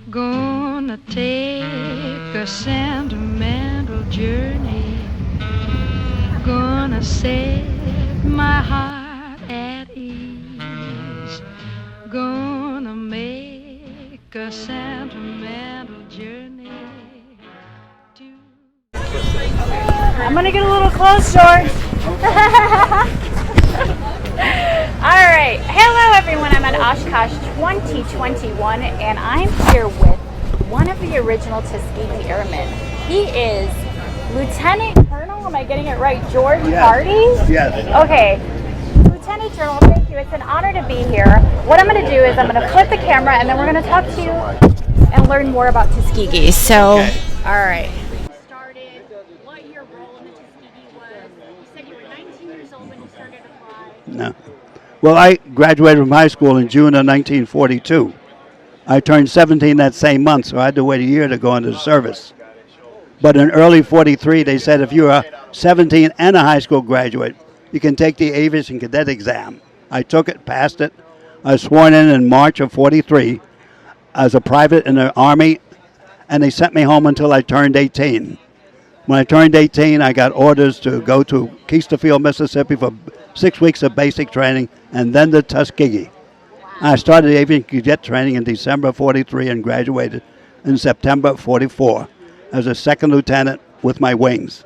Gonna take a sentimental journey. Gonna set my heart at ease. Gonna make a sentimental journey. I'm gonna get a little close, George. All right, hello everyone. I'm at Oshkosh 2021, and I'm here with one of the original Tuskegee Airmen. He is Lieutenant Colonel. Am I getting it right? George Hardy? Yes. Okay. Lieutenant Colonel, thank you. It's an honor to be here. What I'm going to do is I'm going to flip the camera, and then we're going to talk to you and learn more about Tuskegee. So, all right. Started, what your role in the Tuskegee was. You said you were 19 years old when you started to fly. No. Well, I graduated from high school in June of 1942. I turned 17 that same month, so I had to wait a year to go into the service. But in early 43, they said if you are 17 and a high school graduate, you can take the aviation cadet exam. I took it, passed it. I was sworn in March of 43 as a private in the Army, and they sent me home until I turned 18. When I turned 18, I got orders to go to Keesterfield, Mississippi for 6 weeks of basic training, and then to Tuskegee. I started aviation cadet training in December of 43 and graduated in September of 44 as a second lieutenant with my wings.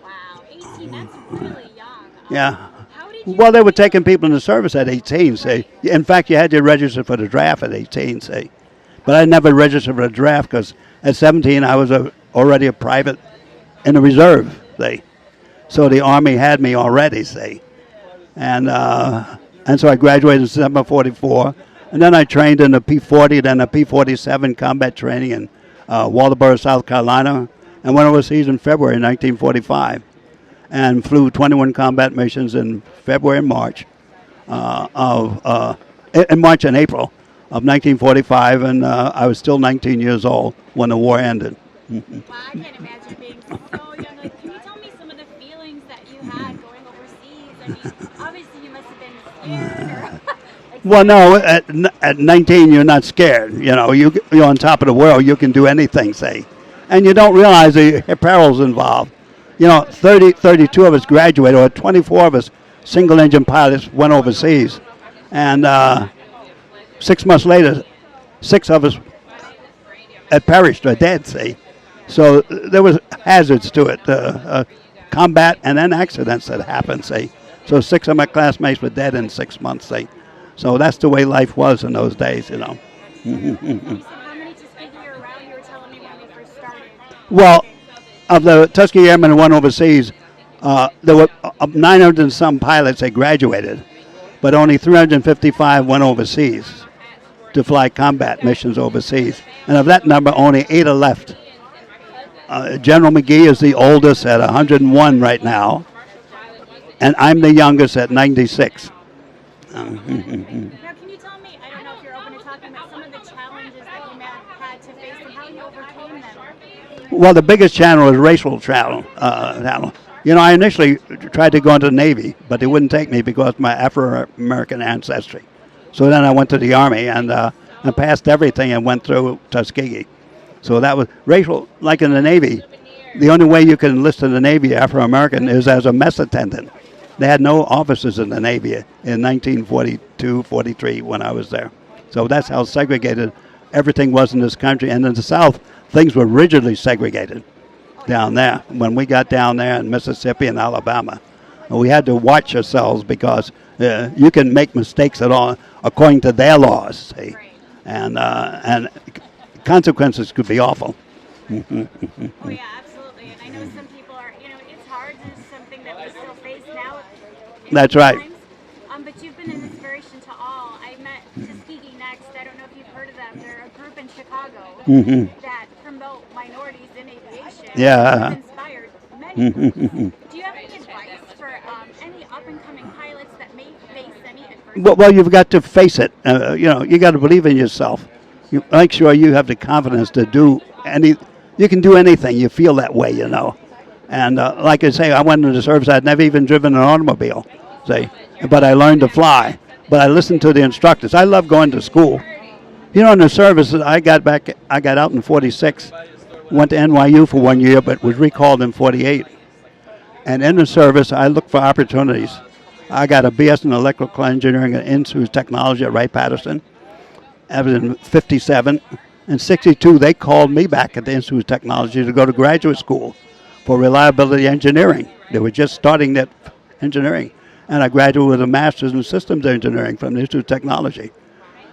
Wow, 18, that's really young. Yeah. How did you Well, they were taking people into service at 18, say. In fact, you had to register for the draft at 18, say. But I never registered for the draft because at 17 I was already a private in the reserve, say. So the Army had me already, say. And so I graduated in December 44. And then I trained in the P-40, then the P-47 combat training in Waldoboro, South Carolina, and went overseas in February 1945. And flew 21 combat missions in February and March in March and April of 1945, and I was still 19 years old when the war ended. Wow, I can't imagine being so young. Like, can you tell me some of the feelings that you had going overseas? I mean, obviously you must have been scared. Or Well, no, at 19 you're not scared. You know, you're on top of the world. You can do anything, say, and you don't realize the perils involved. You know, 32 of us graduated, or 24 of us single-engine pilots went overseas, and 6 months later, 6 of us had perished or dead, see. So there was hazards to it, combat and then accidents that happened, see. So 6 of my classmates were dead in 6 months, see. So that's the way life was in those days, you know. you said how many Tuskegee are around? You were telling me when we first started. Well, of the Tuskegee Airmen who went overseas, there were 900 and some pilots that graduated, but only 355 went overseas to fly combat missions overseas. And of that number, only 8 are left. General McGee is the oldest at 101 right now, and I'm the youngest at 96. Now, can you tell me, I don't know if you're open to talking about some of the challenges that you had to face and how you overcame them? Well, the biggest channel is racial channel. You know, I initially tried to go into the Navy, but they wouldn't take me because of my Afro-American ancestry. So then I went to the Army and passed everything and went through Tuskegee. So that was racial, like in the Navy. The only way you can enlist in the Navy, Afro-American, is as a mess attendant. They had no officers in the Navy in 1942, 43 when I was there. So that's how segregated everything was in this country. And in the South, things were rigidly segregated down there. When we got down there in Mississippi and Alabama, we had to watch ourselves because you can make mistakes at all according to their laws, see? And consequences could be awful. Oh yeah, absolutely. And I know some people are, you know, it's hard. It's something that we still face now. That's right. But you've been an inspiration to all. I met Tuskegee Next. I don't know if you've heard of them. They're a group in Chicago that promote minorities in aviation. Yeah. They've inspired many groups. Do you have any advice for any up-and-coming pilots that may face any adversity? Well, you've got to face it. You know, you got to believe in yourself. You make sure you have the confidence to do you can do anything. You feel that way, you know. And like I say, I went into the service. I'd never even driven an automobile, see, but I learned to fly. But I listened to the instructors. I love going to school. You know, in the service, I got out in 46, went to NYU for 1 year, but was recalled in 48. And in the service, I looked for opportunities. I got a BS in electrical engineering at Institute of Technology at Wright-Patterson. That was in 57. In 62, they called me back at the Institute of Technology to go to graduate school for reliability engineering. They were just starting that engineering. And I graduated with a master's in systems engineering from the Institute of Technology.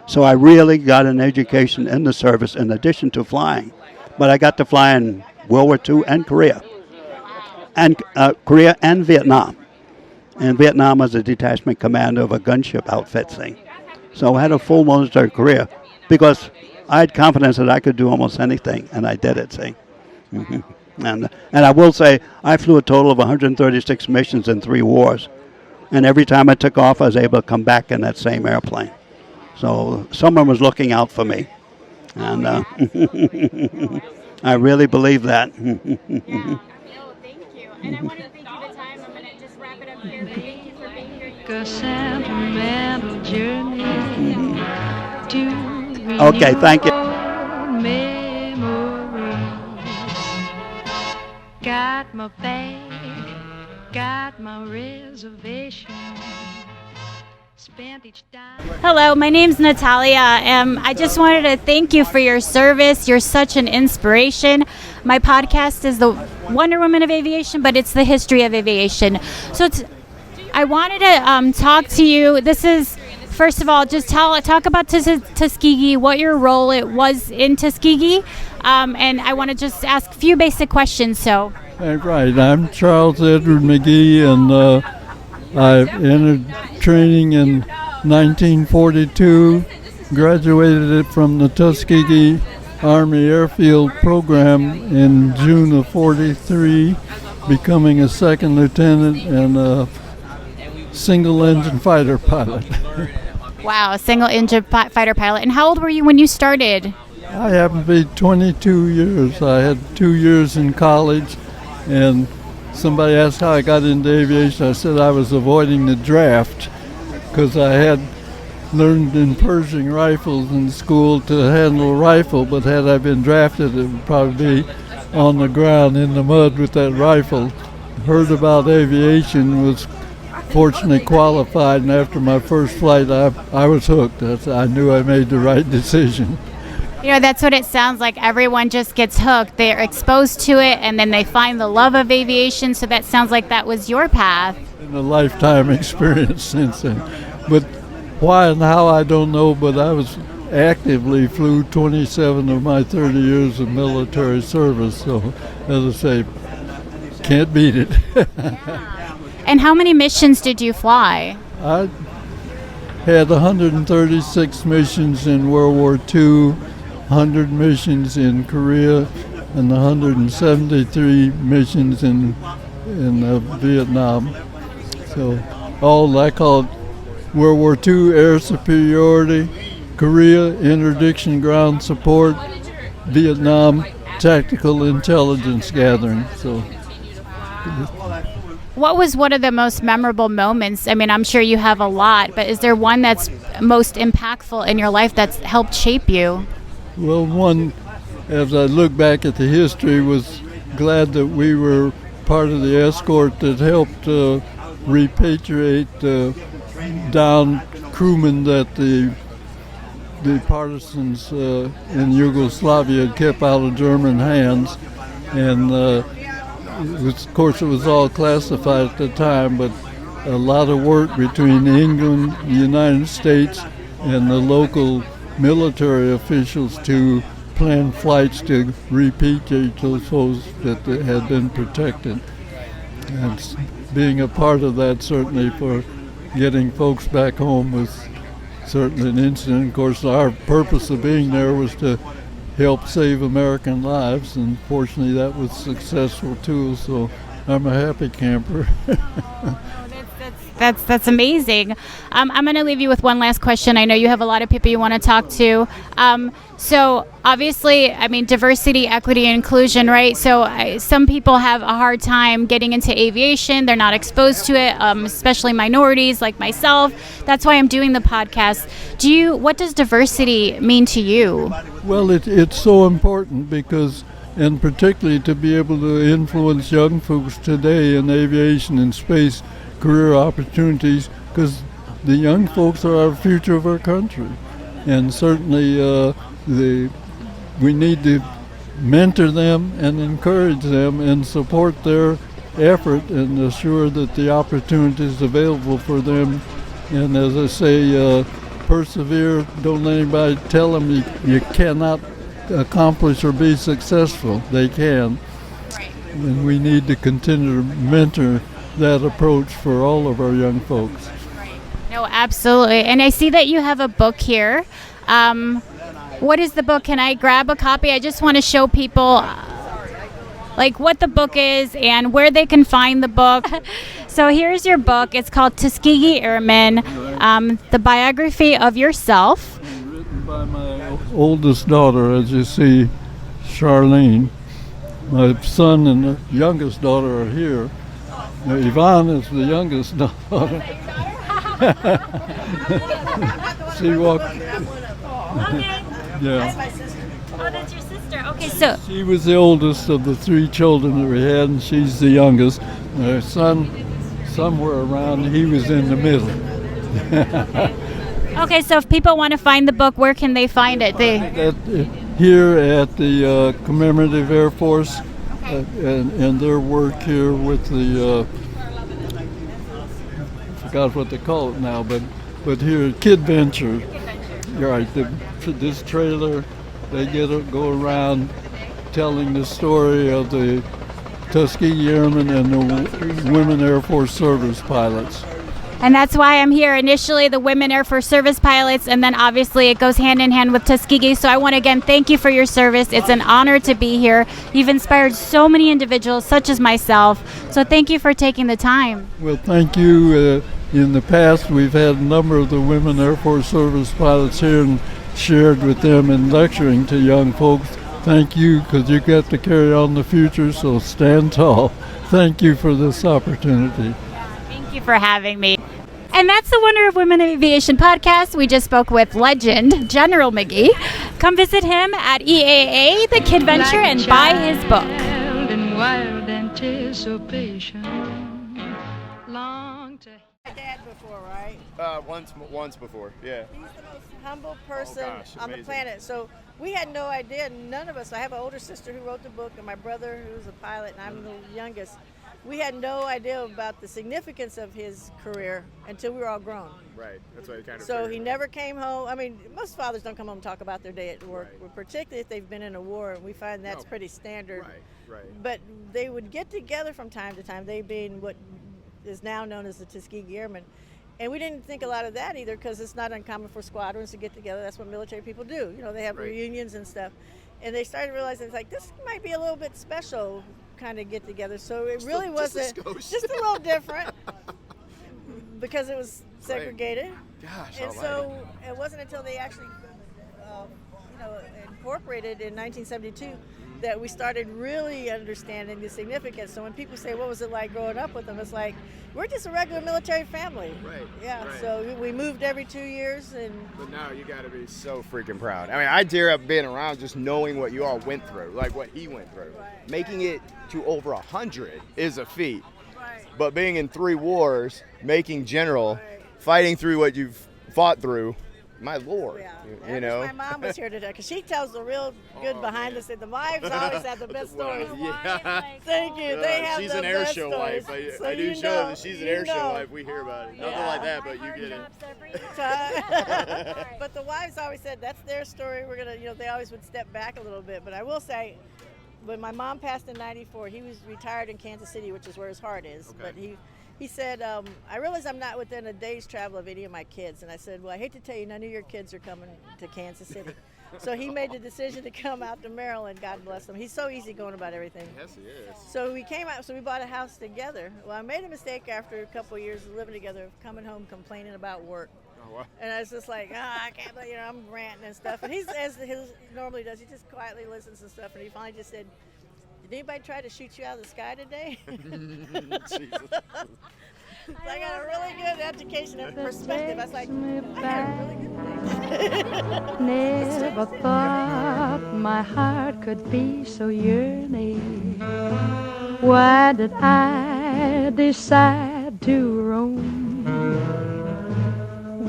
So I really got an education in the service in addition to flying. But I got to fly in World War II and Korea. And Korea and Vietnam. And Vietnam was a detachment commander of a gunship outfit thing. So I had a full military career because I had confidence that I could do almost anything, and I did it, see. Mm-hmm. And I will say, I flew a total of 136 missions in 3 wars. And every time I took off, I was able to come back in that same airplane. So someone was looking out for me. And I really believe that. Thank you. And I want to thank you the time. I'm going to just wrap it up here. Thank you for being here. A sentimental journey to Okay, thank you. memories. Got my bag, got my reservation. Spent each dime. Hello, my name's Natalia. I just wanted to thank you for your service. You're such an inspiration. My podcast is the Wonder Woman of Aviation, but it's the history of aviation. So I wanted to talk to you. This is, first of all, just talk about Tuskegee, what your role it was in Tuskegee, and I want to just ask a few basic questions. So. Right, I'm Charles Edward McGee, and I entered training in 1942, graduated from the Tuskegee Army Airfield Program in June of 43, becoming a second lieutenant and a single-engine fighter pilot. Wow, a single-engine fighter pilot. And how old were you when you started? I happened to be 22 years. I had 2 years in college, and somebody asked how I got into aviation. I said I was avoiding the draft because I had learned in Pershing rifles in school to handle a rifle, but had I been drafted, it would probably be on the ground in the mud with that rifle. Heard about aviation, was fortunately qualified, and after my first flight, I was hooked. I knew I made the right decision. You know, that's what it sounds like. Everyone just gets hooked. They're exposed to it, and then they find the love of aviation. So that sounds like that was your path. And a lifetime experience since then. But why and how, I don't know, but I was actively flew 27 of my 30 years of military service. So, as I say, can't beat it. And how many missions did you fly? I had 136 missions in World War II, 100 missions in Korea, and 173 missions in Vietnam. So all I call it World War II air superiority, Korea interdiction ground support, Vietnam tactical intelligence gathering. So. What was one of the most memorable moments? I mean, I'm sure you have a lot, but is there one that's most impactful in your life that's helped shape you? Well, one, as I look back at the history, was glad that we were part of the escort that helped repatriate down crewmen that the partisans in Yugoslavia had kept out of German hands. And of course, it was all classified at the time, but a lot of work between England, the United States, and the local military officials to plan flights to repatriate those folks that had been protected. And being a part of that, certainly for getting folks back home, was certainly an incident. Of course, our purpose of being there was to help save American lives, and fortunately that was successful too, so I'm a happy camper. That's amazing. I'm going to leave you with one last question. I know you have a lot of people you want to talk to. So obviously, I mean, diversity, equity, and inclusion, right? So some people have a hard time getting into aviation. They're not exposed to it, especially minorities like myself. That's why I'm doing the podcast. What does diversity mean to you? Well, it's so important because, and particularly to be able to influence young folks today in aviation and space career opportunities, because the young folks are our future of our country. And certainly we need to mentor them and encourage them and support their effort and assure that the opportunity is available for them. And as I say, persevere. Don't let anybody tell them you cannot accomplish or be successful. They can. Right. And we need to continue to mentor that approach for all of our young folks. Right. No, absolutely. And I see that you have a book here. What is the book? Can I grab a copy? I just want to show people like what the book is and where they can find the book. So here's your book. It's called Tuskegee Airmen, the biography of yourself. Written by my oldest daughter, as you see, Charlene. My son and the youngest daughter are here. Now, Yvonne is the youngest daughter. She walked. Yeah. Oh, that's your sister. Okay, so She was the oldest of the three children that we had, and she's the youngest. Our son, somewhere around, he was in the middle. okay, so if people want to find the book, where can they find it? Here at the Commemorative Air Force, and their work here with the, I forgot what they call it now, but here at Kid Venture, right, this trailer, they go around telling the story of the Tuskegee Airmen and the Women Air Force Service pilots. And that's why I'm here. Initially, the Women Air Force Service pilots, and then obviously it goes hand in hand with Tuskegee. So I want to again thank you for your service. It's an honor to be here. You've inspired so many individuals, such as myself. So thank you for taking the time. Well, thank you. In the past, we've had a number of the Women Air Force Service pilots here and shared with them and lecturing to young folks. Thank you, because you got to carry on the future, so stand tall. Thank you for this opportunity. Thank you for having me. And that's the Wonder of Women in Aviation podcast. We just spoke with legend General McGee. Come visit him at EAA, the Kid Venture, and buy his book. In wild anticipation, long to Dad before, right? Once before, yeah. He's the most humble person on the amazing. planet. So we had no idea, none of us. I have an older sister who wrote the book, and my brother who's a pilot, and I'm the youngest. We had no idea about the significance of his career until we were all grown. Right, that's why kind of. So he never came home. I mean, most fathers don't come home and talk about their day at work, particularly if they've been in a war, and we find that's pretty standard. Right. But they would get together from time to time, they being what is now known as the Tuskegee Airmen. And we didn't think a lot of that either, because it's not uncommon for squadrons to get together. That's what military people do. You know, they have reunions and stuff. And they started realizing, it's like, this might be a little bit special kind of get together. So it really wasn't, just a little different, because it was segregated. Gosh, and so it wasn't until they actually incorporated in 1972 that we started really understanding the significance. So when people say, what was it like growing up with them? It's like, we're just a regular military family. Right. Yeah, so we moved every 2 years. But now you got to be so freaking proud. I mean, I tear up being around just knowing what you all went through, like what he went through. Right. Making it to over 100 is a feat. Right. But being in 3 wars, making general, fighting through what you've fought through, my Lord, Yeah. you know. My mom was here today, because she tells the real good behind the scenes. The wives always have the best stories. Yeah. Thank you. They have she's the an air best show stories. wife. So I do you show know, that she's an you air show know. wife. We hear about it. Nothing Yeah. like that, but you get it. But the wives always said that's their story. We're gonna, they always would step back a little bit. But I will say, when my mom passed in '94, he was retired in Kansas City, which is where his heart is. Okay. But he said, I realize I'm not within a day's travel of any of my kids. And I said, well, I hate to tell you, none of your kids are coming to Kansas City. So he made the decision to come out to Maryland. God bless him. He's so easygoing about everything. Yes, he is. So we came out. So we bought a house together. Well, I made a mistake after a couple of years of living together, of coming home complaining about work. Oh, wow. And I was just like, I can't believe, I'm ranting and stuff. And he's, as he normally does, he just quietly listens and stuff. And he finally just said, did anybody try to shoot you out of the sky today? Jesus. I got a really good education and perspective. I was like, I had a really good thing. Never thought my heart could be so yearning. Why did I decide to roam?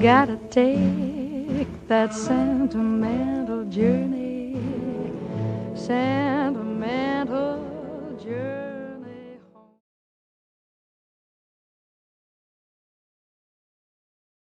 Gotta take that sentimental journey.